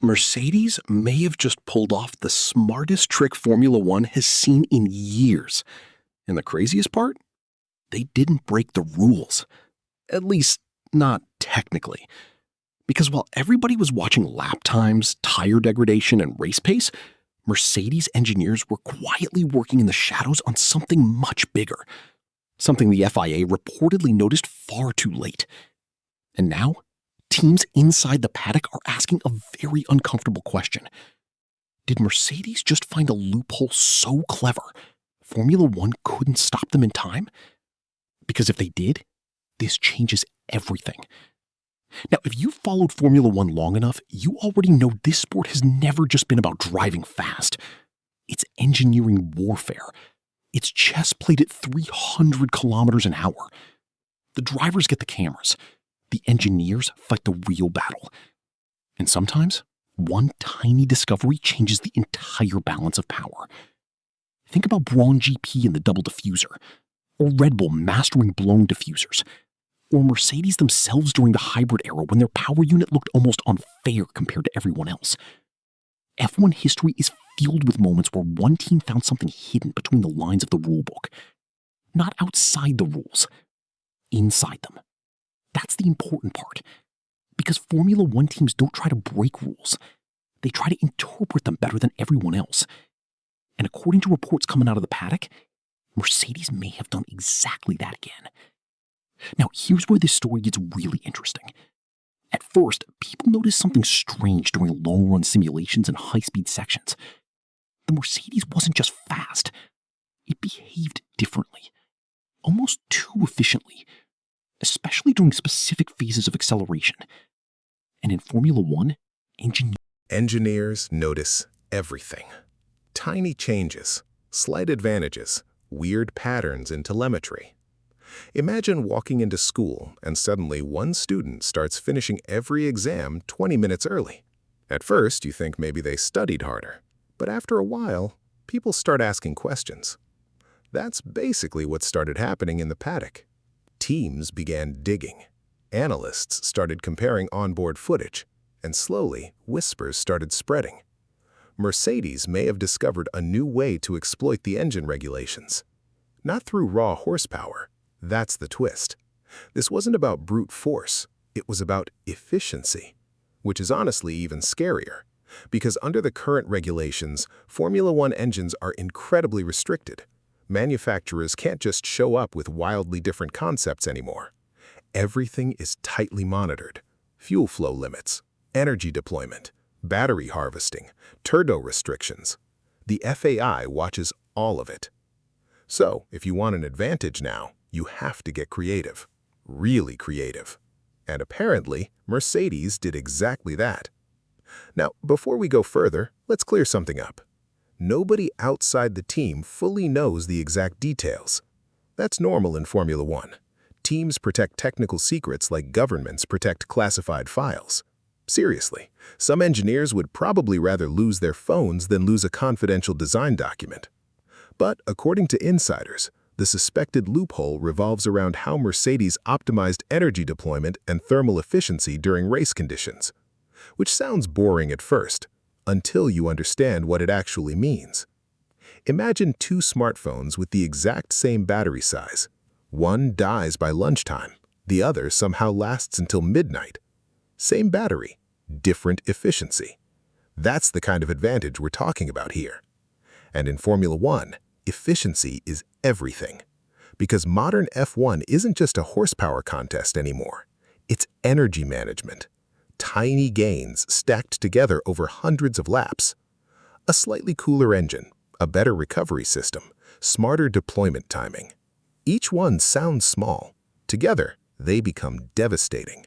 Mercedes may have just pulled off the smartest trick Formula One has seen in years. And the craziest part? They didn't break the rules. At least, not technically. Because while everybody was watching lap times, tire degradation, and race pace, Mercedes engineers were quietly working in the shadows on something much bigger. Something the FIA reportedly noticed far too late. And now, teams inside the paddock are asking a very uncomfortable question. Did Mercedes just find a loophole so clever Formula One couldn't stop them in time? Because if they did, this changes everything. Now, if you've followed Formula One long enough, you already know this sport has never just been about driving fast. It's engineering warfare. It's chess played at 300 kilometers an hour. The drivers get the cameras. The engineers fight the real battle. And sometimes, one tiny discovery changes the entire balance of power. Think about Braun GP and the double diffuser, or Red Bull mastering blown diffusers, or Mercedes themselves during the hybrid era when their power unit looked almost unfair compared to everyone else. F1 history is filled with moments where one team found something hidden between the lines of the rulebook. Not outside the rules, inside them. That's the important part. Because Formula One teams don't try to break rules. They try to interpret them better than everyone else. And according to reports coming out of the paddock, Mercedes may have done exactly that again. Now, here's where this story gets really interesting. At first, people noticed something strange during long-run simulations and high-speed sections. The Mercedes wasn't just fast. It behaved differently. Almost too efficiently. Especially during specific phases of acceleration. And in Formula One, engineers notice everything. Tiny changes, slight advantages, weird patterns in telemetry. Imagine walking into school and suddenly one student starts finishing every exam 20 minutes early. At first, you think maybe they studied harder, but after a while, people start asking questions. That's basically what started happening in the paddock. Teams began digging. Analysts started comparing onboard footage, and slowly, whispers started spreading. Mercedes may have discovered a new way to exploit the engine regulations. Not through raw horsepower. That's the twist. This wasn't about brute force. It was about efficiency, which is honestly even scarier. Because under the current regulations, Formula One engines are incredibly restricted. Manufacturers can't just show up with wildly different concepts anymore. Everything is tightly monitored. Fuel flow limits, energy deployment, battery harvesting, turbo restrictions. The FAI watches all of it. So, if you want an advantage now, you have to get creative. Really creative. And apparently, Mercedes did exactly that. Now, before we go further, let's clear something up. Nobody outside the team fully knows the exact details. That's normal in Formula One. Teams protect technical secrets like governments protect classified files. Seriously, some engineers would probably rather lose their phones than lose a confidential design document. But according to insiders, the suspected loophole revolves around how Mercedes optimized energy deployment and thermal efficiency during race conditions. Which sounds boring at first, until you understand what it actually means. Imagine two smartphones with the exact same battery size. One dies by lunchtime, the other somehow lasts until midnight. Same battery, different efficiency. That's the kind of advantage we're talking about here. And in Formula One, efficiency is everything. Because modern F1 isn't just a horsepower contest anymore. It's energy management. Tiny gains stacked together over hundreds of laps. A slightly cooler engine, a better recovery system, smarter deployment timing. Each one sounds small. Together, they become devastating.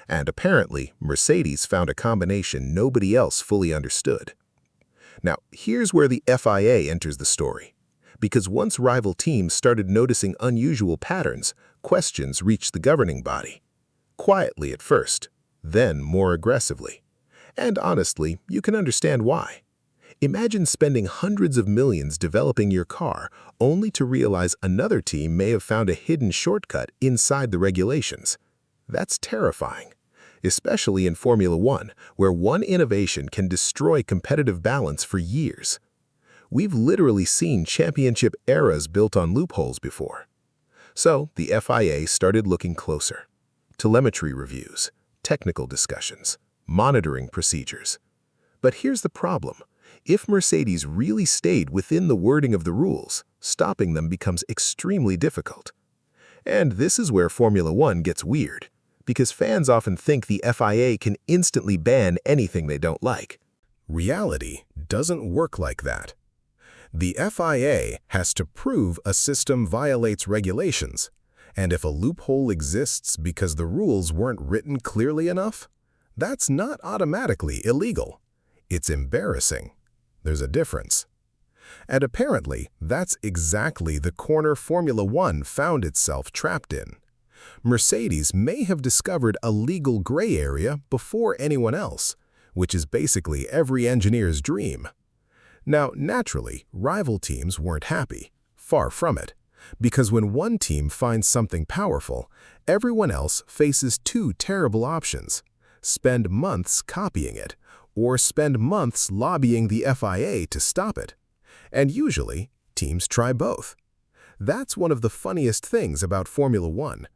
And apparently, Mercedes found a combination nobody else fully understood. Now, here's where the FIA enters the story. Because once rival teams started noticing unusual patterns, questions reached the governing body. Quietly at first, then more aggressively. And honestly, you can understand why. Imagine spending hundreds of millions developing your car only to realize another team may have found a hidden shortcut inside the regulations. That's terrifying, especially in Formula One, where one innovation can destroy competitive balance for years. We've literally seen championship eras built on loopholes before. So the FIA started looking closer. Telemetry reviews, technical discussions, monitoring procedures. But here's the problem. If Mercedes really stayed within the wording of the rules, stopping them becomes extremely difficult. And this is where Formula One gets weird, because fans often think the FIA can instantly ban anything they don't like. Reality doesn't work like that. The FIA has to prove a system violates regulations, and if a loophole exists because the rules weren't written clearly enough, that's not automatically illegal. It's embarrassing. There's a difference. And apparently, that's exactly the corner Formula One found itself trapped in. Mercedes may have discovered a legal gray area before anyone else, which is basically every engineer's dream. Now, naturally, rival teams weren't happy. Far from it. Because when one team finds something powerful, everyone else faces two terrible options: spend months copying it, or spend months lobbying the FIA to stop it. And usually, teams try both. That's one of the funniest things about Formula One.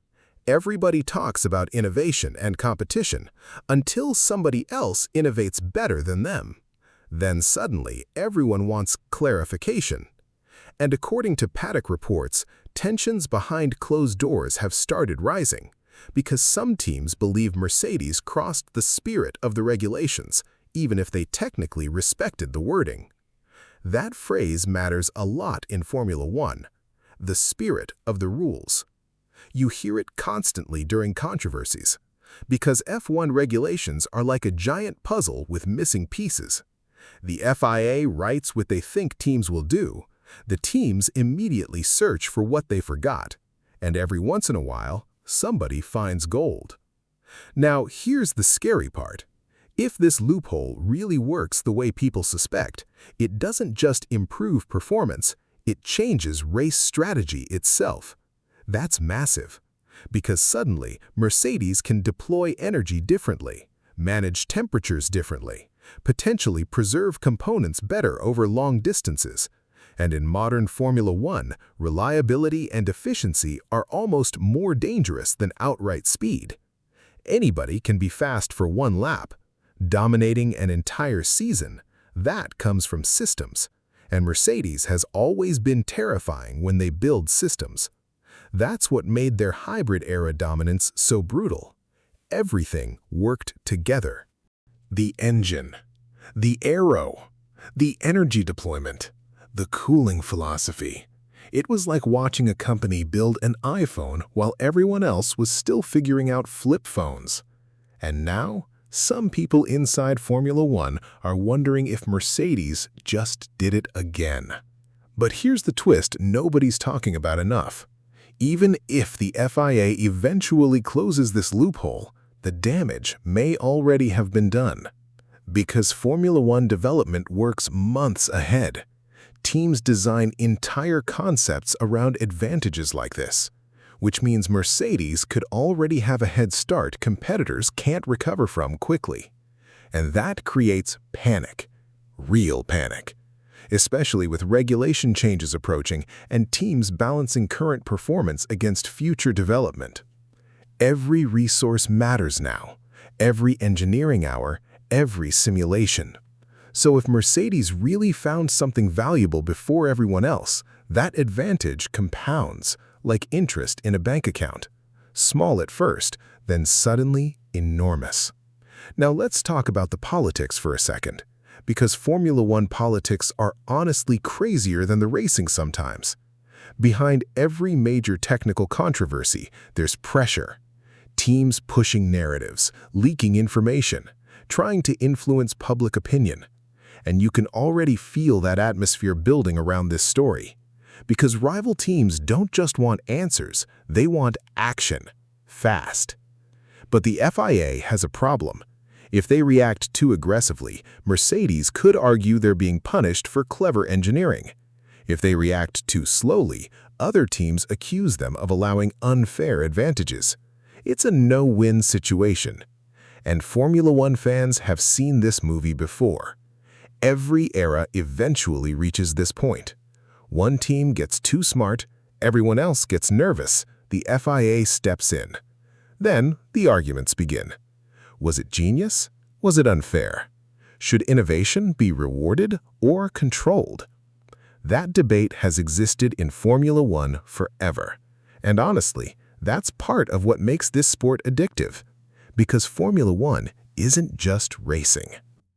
Everybody talks about innovation and competition until somebody else innovates better than them. Then suddenly, everyone wants clarification. And according to Paddock reports, tensions behind closed doors have started rising, because some teams believe Mercedes crossed the spirit of the regulations, even if they technically respected the wording. That phrase matters a lot in Formula One, the spirit of the rules. You hear it constantly during controversies, because F1 regulations are like a giant puzzle with missing pieces. The FIA writes what they think teams will do. The teams immediately search for what they forgot, and every once in a while, somebody finds gold. Now, here's the scary part. If this loophole really works the way people suspect, it doesn't just improve performance, it changes race strategy itself. That's massive, because suddenly Mercedes can deploy energy differently, manage temperatures differently, potentially preserve components better over long distances. And in modern Formula One, reliability and efficiency are almost more dangerous than outright speed. Anybody can be fast for one lap. Dominating an entire season, that comes from systems. And Mercedes has always been terrifying when they build systems. That's what made their hybrid-era dominance so brutal. Everything worked together. The engine, the aero, the energy deployment, the cooling philosophy. It was like watching a company build an iPhone while everyone else was still figuring out flip phones. And now, some people inside Formula One are wondering if Mercedes just did it again. But here's the twist nobody's talking about enough. Even if the FIA eventually closes this loophole, the damage may already have been done. Because Formula One development works months ahead. Teams design entire concepts around advantages like this, which means Mercedes could already have a head start competitors can't recover from quickly. And that creates panic, real panic, especially with regulation changes approaching and teams balancing current performance against future development. Every resource matters now, every engineering hour, every simulation. So if Mercedes really found something valuable before everyone else, that advantage compounds, like interest in a bank account. Small at first, then suddenly enormous. Now let's talk about the politics for a second, because Formula One politics are honestly crazier than the racing sometimes. Behind every major technical controversy, there's pressure. Teams pushing narratives, leaking information, trying to influence public opinion. And you can already feel that atmosphere building around this story. Because rival teams don't just want answers, they want action, fast. But the FIA has a problem. If they react too aggressively, Mercedes could argue they're being punished for clever engineering. If they react too slowly, other teams accuse them of allowing unfair advantages. It's a no-win situation. And Formula One fans have seen this movie before. Every era eventually reaches this point. One team gets too smart, everyone else gets nervous, the FIA steps in. Then the arguments begin. Was it genius? Was it unfair? Should innovation be rewarded or controlled? That debate has existed in Formula One forever. And honestly, that's part of what makes this sport addictive. Because Formula One isn't just racing.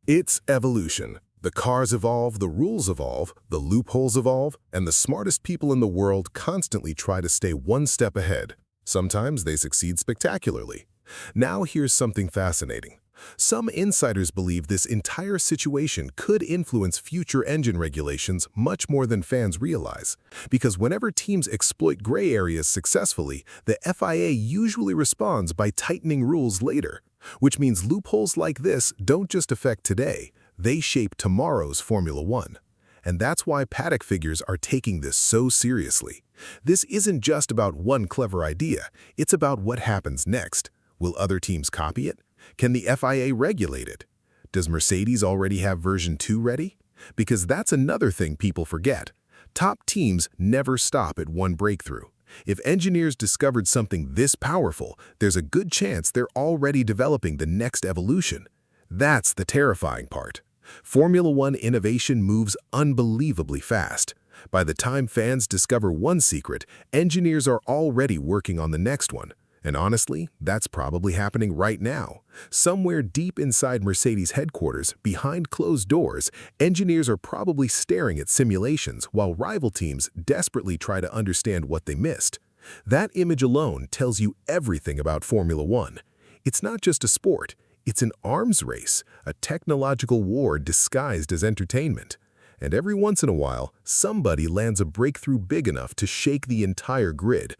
It's evolution. The cars evolve, the rules evolve, the loopholes evolve, and the smartest people in the world constantly try to stay one step ahead. Sometimes they succeed spectacularly. Now here's something fascinating. Some insiders believe this entire situation could influence future engine regulations much more than fans realize. Because whenever teams exploit gray areas successfully, the FIA usually responds by tightening rules later. Which means loopholes like this don't just affect today, they shape tomorrow's Formula One. And that's why paddock figures are taking this so seriously. This isn't just about one clever idea, it's about what happens next. Will other teams copy it? Can the FIA regulate it? Does Mercedes already have version 2 ready? Because that's another thing people forget. Top teams never stop at one breakthrough. If engineers discovered something this powerful, there's a good chance they're already developing the next evolution. That's the terrifying part. Formula One innovation moves unbelievably fast. By the time fans discover one secret, engineers are already working on the next one. And honestly, that's probably happening right now. Somewhere deep inside Mercedes headquarters, behind closed doors, engineers are probably staring at simulations while rival teams desperately try to understand what they missed. That image alone tells you everything about Formula One. It's not just a sport, it's an arms race, a technological war disguised as entertainment. And every once in a while, somebody lands a breakthrough big enough to shake the entire grid.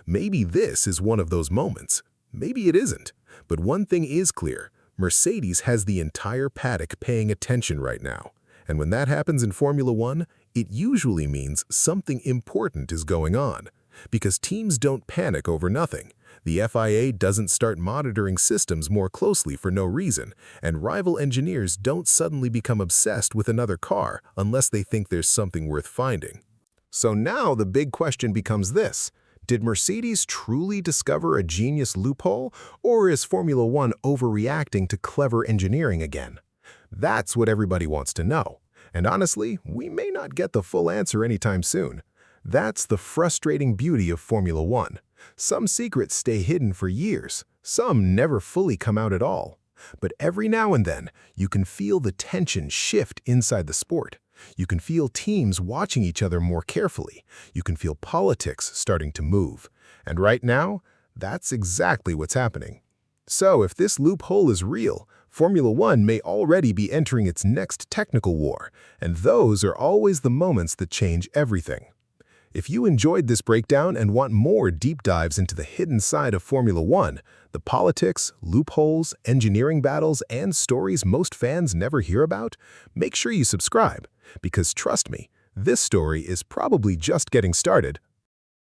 Maybe this is one of those moments. Maybe it isn't. But one thing is clear. Mercedes has the entire paddock paying attention right now. And when that happens in Formula One, it usually means something important is going on. Because teams don't panic over nothing. The FIA doesn't start monitoring systems more closely for no reason, and rival engineers don't suddenly become obsessed with another car unless they think there's something worth finding. So now the big question becomes this. Did Mercedes truly discover a genius loophole, or is Formula One overreacting to clever engineering again? That's what everybody wants to know. And honestly, we may not get the full answer anytime soon. That's the frustrating beauty of Formula One. Some secrets stay hidden for years, some never fully come out at all. But every now and then, you can feel the tension shift inside the sport. You can feel teams watching each other more carefully. You can feel politics starting to move. And right now, that's exactly what's happening. So if this loophole is real, Formula One may already be entering its next technical war, and those are always the moments that change everything. If you enjoyed this breakdown and want more deep dives into the hidden side of Formula One, the politics, loopholes, engineering battles, and stories most fans never hear about, make sure you subscribe. Because trust me, this story is probably just getting started